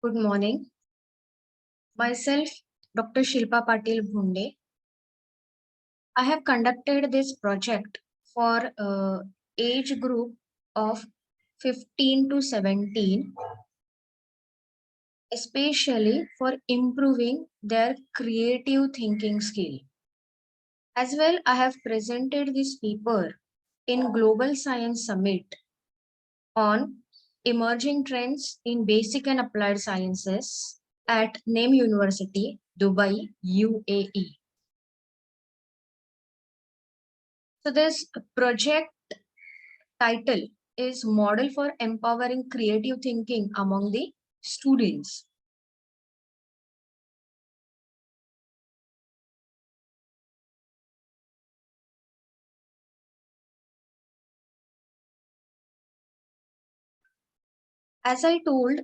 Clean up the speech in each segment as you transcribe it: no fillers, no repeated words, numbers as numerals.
Good morning. Myself, Dr. Shilpa Patil Bhunde. I have conducted this project for age group of 15 to 17, especially for improving their creative thinking skill. As well, I have presented this paper in Global Science Summit on emerging trends in basic and applied sciences at NAME University, Dubai, UAE. So this project title is Model for Empowering Creative Thinking Among the Students. As I told,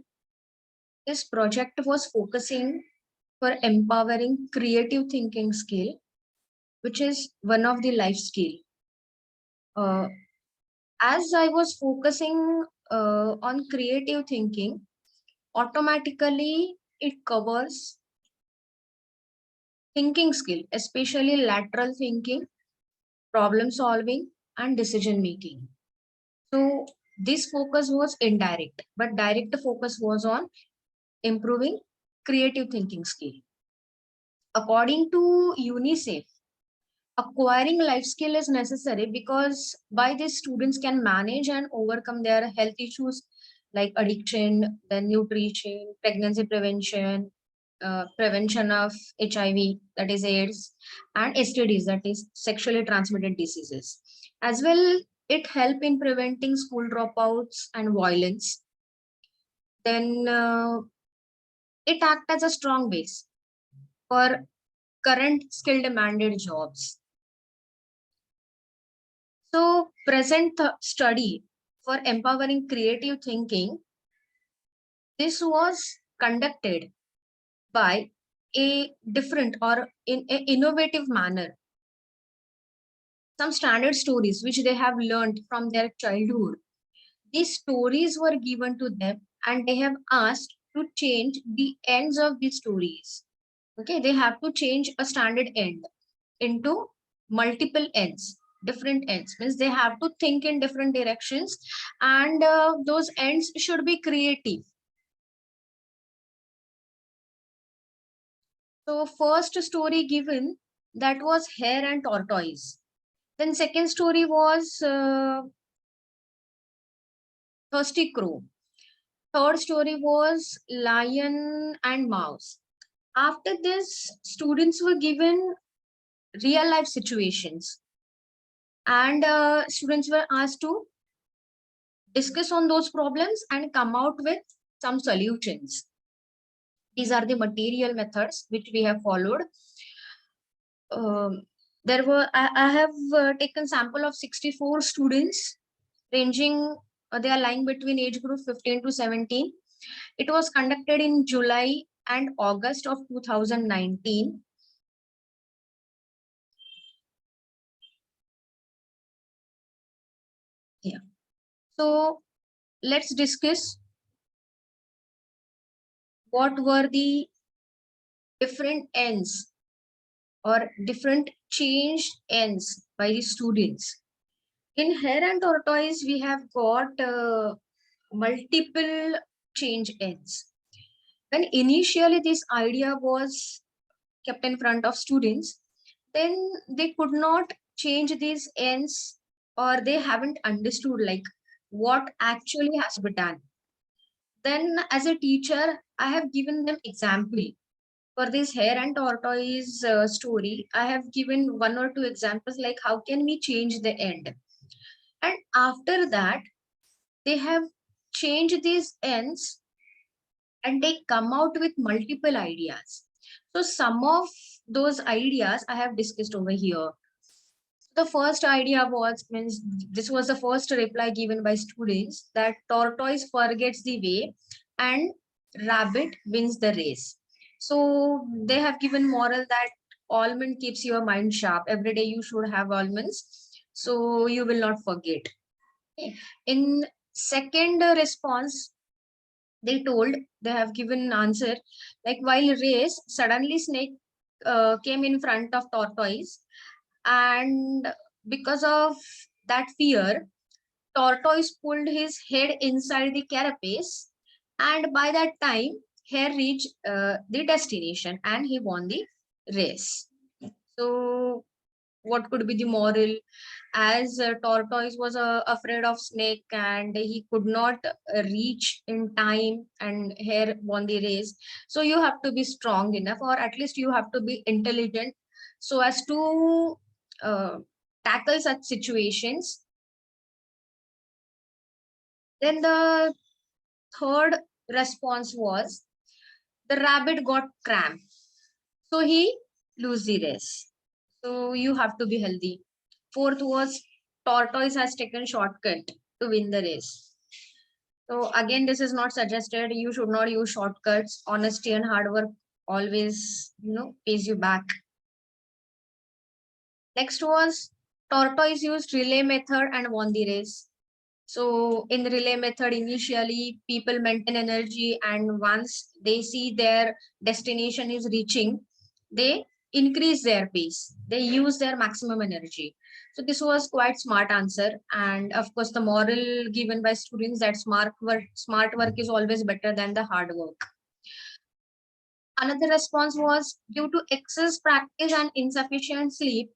this project was focusing for empowering creative thinking skill, which is one of the life skill. Uh, as I was focusing on creative thinking, automatically it covers thinking skill, especially lateral thinking, problem solving, and decision making. So this focus was indirect, but direct focus was on improving creative thinking skill. According to UNICEF, acquiring life skill is necessary because by this students can manage and overcome their health issues like addiction, then nutrition, pregnancy prevention, prevention of HIV, that is AIDS, and STDs, that is sexually transmitted diseases. As well, it help in preventing school dropouts and violence. Then it act as a strong base for current skill demanded jobs. So present study for empowering creative thinking, this was conducted by a different or in an innovative manner. Some standard stories which they have learned from their childhood, these stories were given to them and they have asked to change the ends of these stories. Okay, they have to change a standard end into multiple ends, different ends, means they have to think in different directions, and those ends should be creative. So first story given, that was Hare and Tortoise. Then second story was Thirsty Crow. Third story was Lion and Mouse. After this, students were given real life situations, and students were asked to discuss on those problems and come out with some solutions. These are the material methods which we have followed. There were I have taken sample of 64 students ranging, they are lying between age group 15 to 17. It was conducted in July and August of 2019. Yeah. So let's discuss what were the different ends or different changed ends by the students. In Hare and Tortoise, we have got multiple change ends. When initially this idea was kept in front of students, then they could not change these ends, or they haven't understood like what actually has to be done. Then as a teacher, I have given them example. For this Hare and Tortoise story, I have given one or two examples like how can we change the end. And after that, they have changed these ends and they come out with multiple ideas. So some of those ideas I have discussed over here. The first idea was, means this was the first reply given by students, that tortoise forgets the way and rabbit wins the race. So they have given moral that almond keeps your mind sharp. Every day you should have almonds, so you will not forget. Okay. In second response, they have given an answer, like while race, suddenly snake came in front of tortoise, and because of that fear, tortoise pulled his head inside the carapace, and by that time hare reached the destination and he won the race. So what could be the moral? As tortoise was afraid of snake and he could not reach in time, and hare won the race. So you have to be strong enough, or at least you have to be intelligent, so as to uh, tackle such situations. Then the third response was, the rabbit got cramp, so he lose the race. So you have to be healthy. Fourth was, tortoise has taken shortcut to win the race. So again, this is not suggested. You should not use shortcuts. Honesty and hard work always, pays you back. Next was, tortoise used relay method and won the race. So in the relay method, initially people maintain energy, and once they see their destination is reaching, they increase their pace. They use their maximum energy. So this was quite smart answer. And of course, the moral given by students, that smart work is always better than the hard work. Another response was, due to excess practice and insufficient sleep,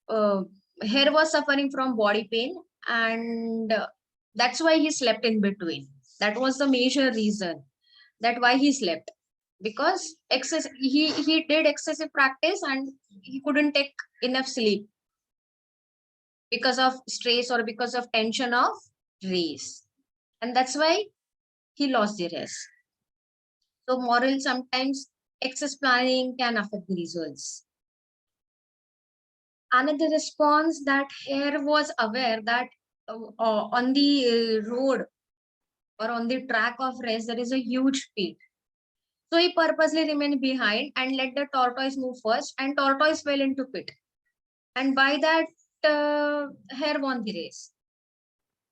uh, Hare was suffering from body pain, and that's why he slept in between. That was the major reason that why he slept, because he did excessive practice and he couldn't take enough sleep because of stress or because of tension of race, and that's why he lost the race. So moral, sometimes excess planning can affect the results. Another response, that Hare was aware that on the road or on the track of race there is a huge pit. So he purposely remained behind and let the tortoise move first, and tortoise fell into pit. And by that, Hare won the race.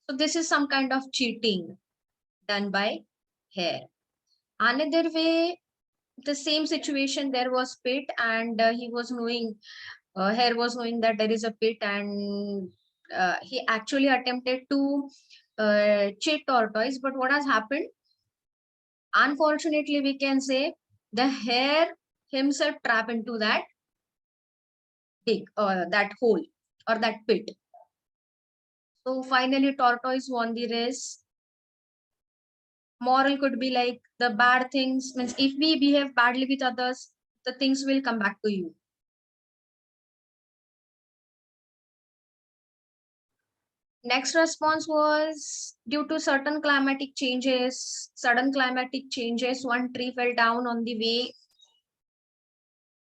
So this is some kind of cheating done by Hare. Another way, the same situation, there was pit, and he was knowing Hare was knowing that there is a pit, and he actually attempted to cheat tortoise. But what has happened? Unfortunately, we can say the hare himself trapped into that that hole or that pit. So finally, tortoise won the race. Moral could be like, the bad things means if we behave badly with others, the things will come back to you. Next response was, due to sudden climatic changes, one tree fell down on the way,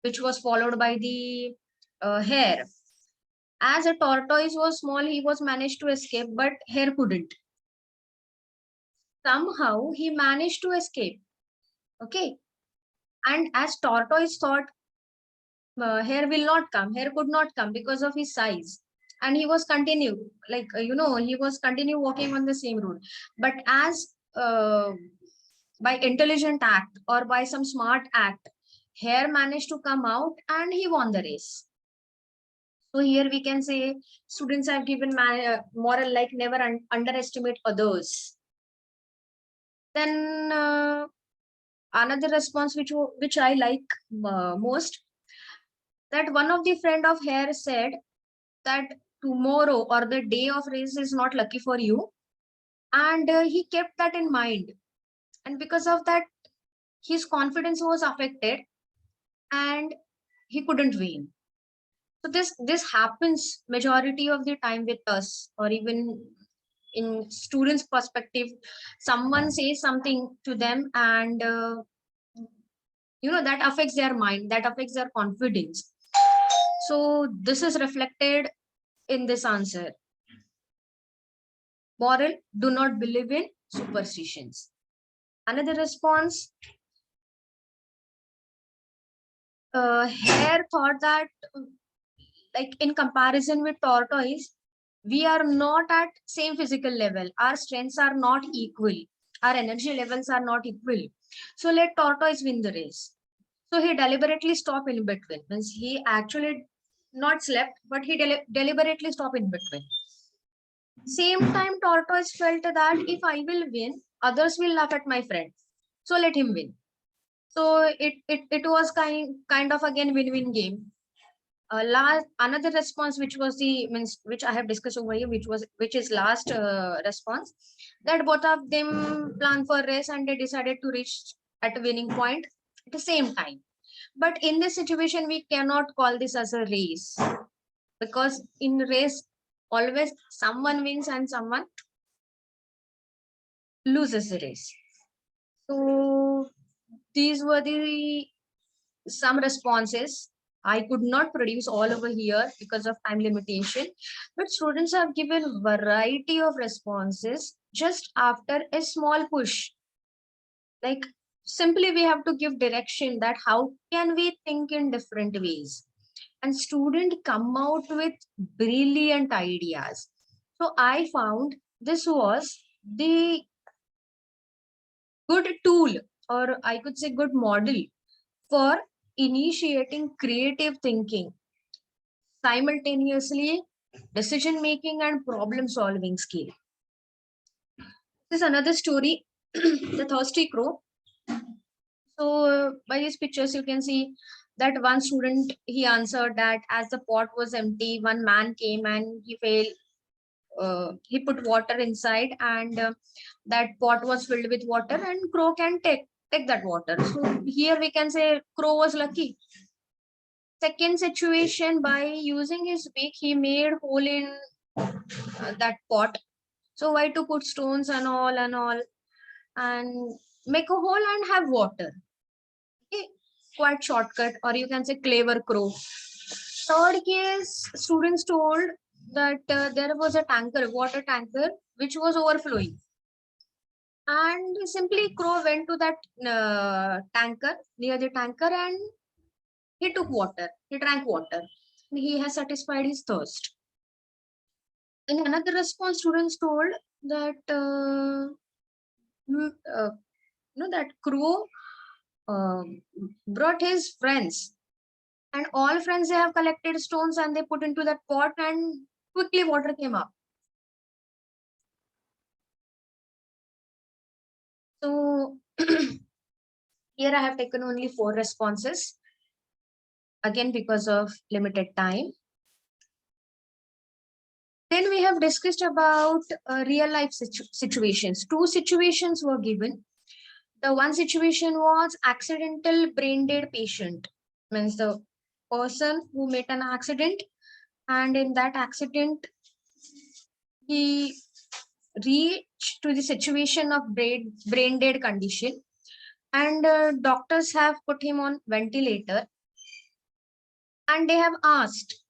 which was followed by the hare. As a tortoise was small, he was managed to escape, but hare couldn't. Somehow he managed to escape. Okay. And as tortoise thought, hare will not come, hare could not come because of his size. And he was continue, like, he was continue walking on the same road. But as by intelligent act or by some smart act, hare managed to come out and he won the race. So here we can say students have given moral, like never underestimate others. Then another response which I like most, that one of the friend of hare said that tomorrow or the day of race is not lucky for you, and he kept that in mind, and because of that his confidence was affected and he couldn't win. So this happens majority of the time with us, or even in students perspective. Someone says something to them, and that affects their mind, that affects their confidence. So this is reflected in this answer. Moral, do not believe in superstitions. Another response, hare thought that, like in comparison with tortoise, we are not at same physical level, our strengths are not equal, our energy levels are not equal. So let tortoise win the race. So he deliberately stopped in between. Means he actually not slept, but he deliberately stopped in between. Same time, tortoise felt that if I will win, others will laugh at my friend. So let him win. So it was kind of again win-win game. Last another response, which was the means which I have discussed over here, which is last response, that both of them plan for race and they decided to reach at a winning point at the same time. But in this situation, we cannot call this as a race, because in race always someone wins and someone loses the race. So these were the some responses. I could not produce all over here because of time limitation, but students have given variety of responses just after a small push. Like simply we have to give direction that how can we think in different ways, and student come out with brilliant ideas. So I found this was the good tool, or I could say good model for initiating creative thinking, simultaneously decision making and problem solving skill. This is another story, the thirsty crow. So by these pictures you can see that one student, he answered that as the pot was empty, one man came and he put water inside, and that pot was filled with water, and crow can take that water. So here we can say crow was lucky. Second situation, by using his beak, he made hole in that pot. So why to put stones and all, and make a hole and have water? Okay, quite shortcut, or you can say clever crow. Third case, students told that there was a tanker, water tanker, which was overflowing, and simply crow went to that tanker, near the tanker, and he took water. He drank water. He has satisfied his thirst. In another response, students told that mm, uh, that crow brought his friends, and all friends, they have collected stones and they put into that pot, and quickly water came up. So here I have taken only 4 responses, again because of limited time. Then we have discussed about real life situations. 2 situations were given. The one situation was accidental brain dead patient, means the person who made an accident, and in that accident he reached to the situation of brain dead condition, and doctors have put him on ventilator, and they have asked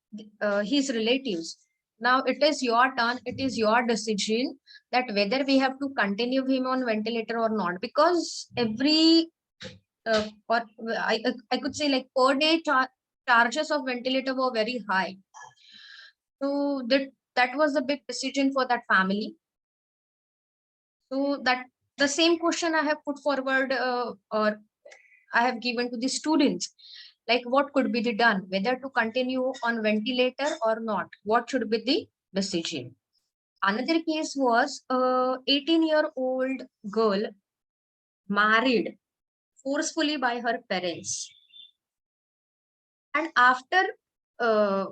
his relatives, now it is your turn, it is your decision, that whether we have to continue him on ventilator or not, because every or I could say like per day charges of ventilator were very high. So that was the big decision for that family. So that the same question I have put forward, or I have given to the students, like what could be the done, whether to continue on ventilator or not, what should be the decision. Another case was a 18-year-old girl married forcefully by her parents, and uh,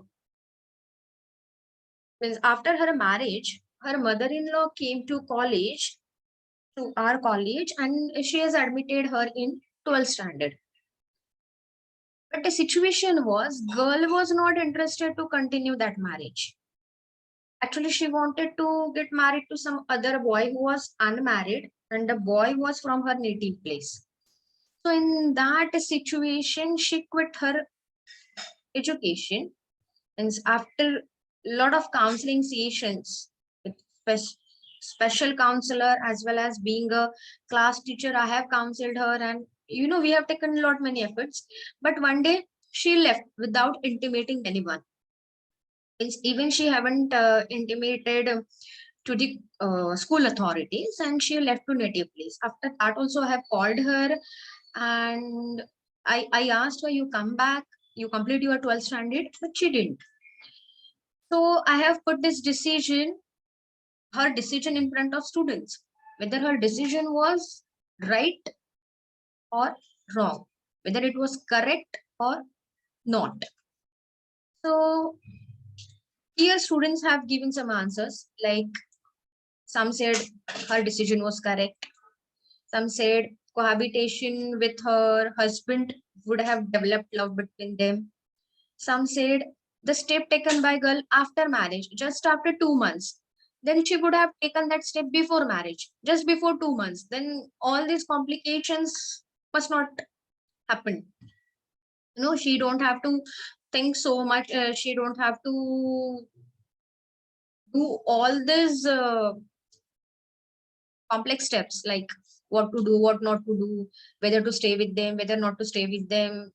after her marriage, her mother-in-law came to our college, and she has admitted her in 12th standard. But the situation was, girl was not interested to continue that marriage. Actually, she wanted to get married to some other boy who was unmarried, and the boy was from her native place. So in that situation, she quit her education, and after a lot of counseling sessions with special counselor, as well as being a class teacher, I have counseled her, and we have taken a lot many efforts. But one day she left without intimating anyone. Even she haven't intimated to the school authorities, and she left to native place. After that also I have called her, and I asked her, you come back, you complete your 12th standard, but she didn't. So I have put this decision, her decision, in front of students, whether her decision was right or wrong, whether it was correct or not. So here students have given some answers, like some said her decision was correct, some said cohabitation with her husband would have developed love between them. Some said the step taken by girl after marriage, just after 2 months. Then she would have taken that step before marriage, just before 2 months. Then all these complications must not happen. She don't have to think so much. She don't have to do all these complex steps, like what to do, what not to do, whether to stay with them, whether not to stay with them.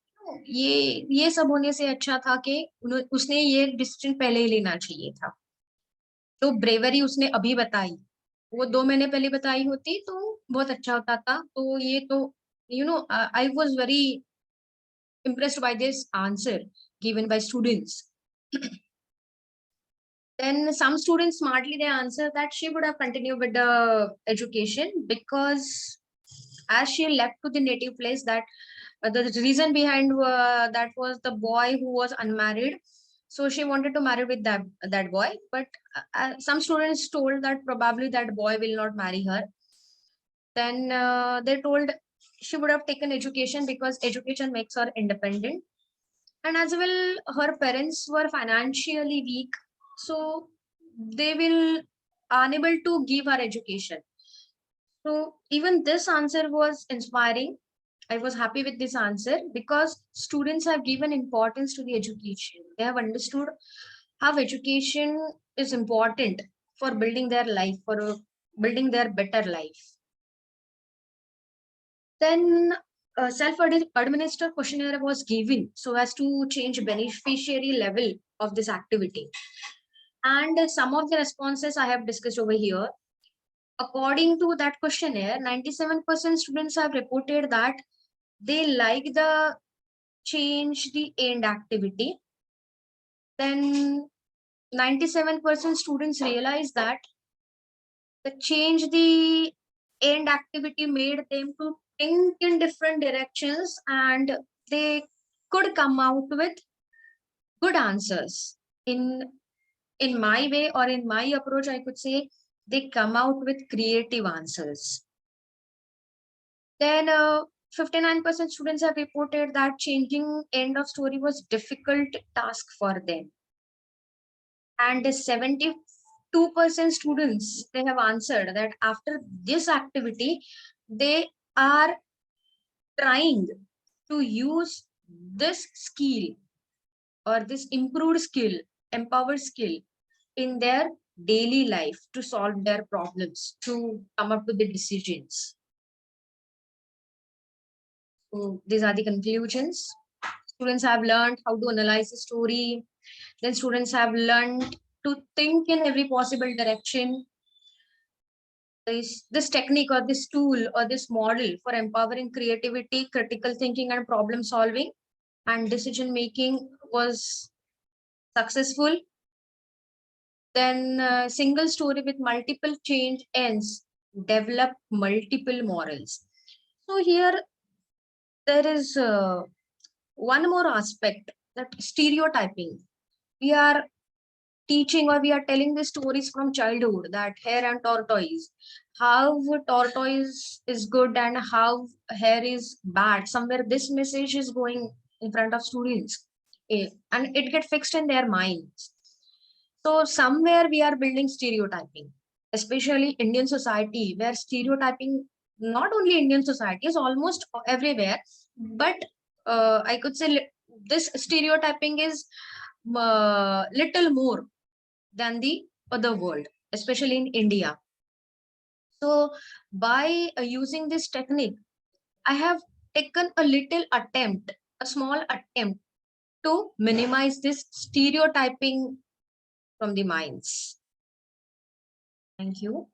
ये सब होने से अच्छा था कि उसने ये decision पहले ही लेना चाहिए था. तो ब्रेवरी उसने अभी बताई, वो 2 महीने पहले बताई होती तो बहुत अच्छा होता था. तो ये तो I was very impressed by this answer given by students. Then some students smartly they answer that she would have continued with the education, because as she left to the native place, that the reason behind that was the boy who was unmarried, so she wanted to marry with that boy. But some students told that probably that boy will not marry her. Then they told she would have taken education because education makes her independent, and as well her parents were financially weak, so they will unable to give her education. So even this answer was inspiring. I was happy with this answer because students have given importance to the education. They have understood how education is important for building their life, for building their better life. Then self-administered questionnaire was given so as to change beneficiary level of this activity. And some of the responses I have discussed over here. According to that questionnaire, 97% students have reported that they like the change the end activity. Then 97% students realize that the change the end activity made them to think in different directions, and they could come out with good answers. In my way, or in my approach, I could say they come out with creative answers. Then 59% students have reported that changing end of story was difficult task for them. And 72% students, they have answered that after this activity, they are trying to use this skill or this improved skill, empowered skill in their daily life to solve their problems, to come up with the decisions. So these are the conclusions. Students have learned how to analyze the story. Then students have learned to think in every possible direction. This technique or this tool or this model for empowering creativity, critical thinking, and problem solving and decision making was successful. Then single story with multiple change ends develop multiple morals. So here there is one more aspect, that stereotyping. We are teaching or we are telling the stories from childhood, that hare and tortoise, how tortoise is good and how hare is bad. Somewhere this message is going in front of students, and it get fixed in their minds. So somewhere we are building stereotyping, especially Indian society, where stereotyping, not only Indian society, is almost everywhere. But I could say this stereotyping is little more than the other world, especially in India. So by using this technique, I have taken a little attempt, a small attempt to minimize this stereotyping from the minds. Thank you.